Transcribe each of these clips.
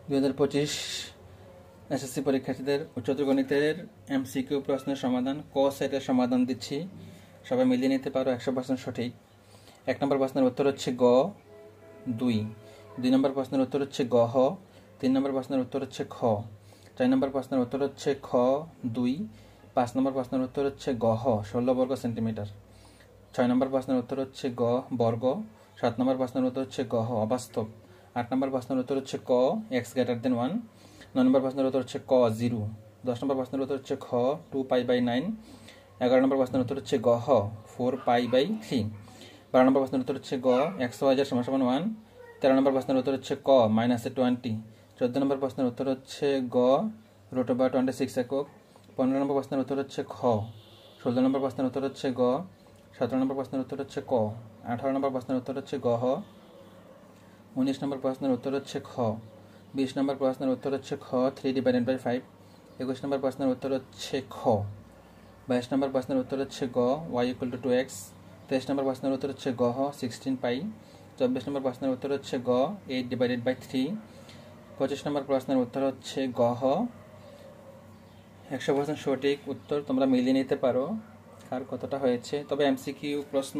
2025 SSC পরীক্ষার্থীদের উচ্চতর গণিতের এমসিকিউ প্রশ্নের সমাধান ক সেটের সমাধান দিচ্ছি। সবাই মিলিয়ে নিতে পারো, 100% সঠিক। 1 নম্বর প্রশ্নের উত্তর হচ্ছে গ 2, 2 নম্বর প্রশ্নের উত্তর হচ্ছে গ হ, 3 নম্বর প্রশ্নের উত্তর হচ্ছে খ, 4 নম্বর প্রশ্নের উত্তর হচ্ছে খ 2, 5 নম্বর প্রশ্নের উত্তর হচ্ছে গ হ 16 বর্গ সেন্টিমিটার, 6 নম্বর প্রশ্নের উত্তর হচ্ছে গ বর্গ, 7 নম্বর প্রশ্নের উত্তর হচ্ছে গ হ অবাস্তব, 8 নম্বর প্রশ্নের উত্তর হচ্ছে ক x greater than 1, 9 নম্বর প্রশ্নের উত্তর হচ্ছে ক 0, 10 নম্বর প্রশ্নের উত্তর হচ্ছে খ 2π/9, 11 নম্বর প্রশ্নের উত্তর হচ্ছে গ হ 4π/3, 12 নম্বর প্রশ্নের উত্তর হচ্ছে গ xyz = 1, 13 নম্বর প্রশ্নের উত্তর হচ্ছে ক -20, 14 নম্বর প্রশ্নের উত্তর হচ্ছে গ √26 একক, 15 নম্বর প্রশ্নের উত্তর হচ্ছে খ, 16 নম্বর প্রশ্নের উত্তর হচ্ছে গ, 17 নম্বর প্রশ্নের উত্তর হচ্ছে ক, 18 নম্বর প্রশ্নের উত্তর হচ্ছে গ হ, 19 নম্বর প্রশ্নের উত্তর হচ্ছে খ, 20 নম্বর প্রশ্নের উত্তর হচ্ছে খ 3/5, 21 নম্বর প্রশ্নের উত্তর হচ্ছে খ, 22 নম্বর প্রশ্নের উত্তর হচ্ছে গ y = 2x, 23 নম্বর প্রশ্নের উত্তর হচ্ছে গ হ 16π, 24 নম্বর প্রশ্নের উত্তর হচ্ছে গ 8/3, 25 নম্বর প্রশ্নের উত্তর হচ্ছে গ হ 100% সঠিক উত্তর। তোমরা মিলিয়ে নিতে পারো কার কতটা হয়েছে। তবে এমসিকিউ প্রশ্ন,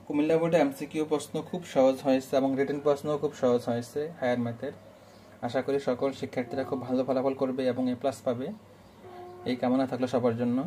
কুমিল্লা বোর্ডে এমসিকিউ প্রশ্ন খুব সহজ হয়েছে এবং রিটেন প্রশ্নও খুব সহজ হয়েছে হায়ার ম্যাথের। আশা করি সকল শিক্ষার্থীরা খুব ভালো ফলাফল করবে এবং A+ পাবে, এই কামনা থাকলো সবার জন্য।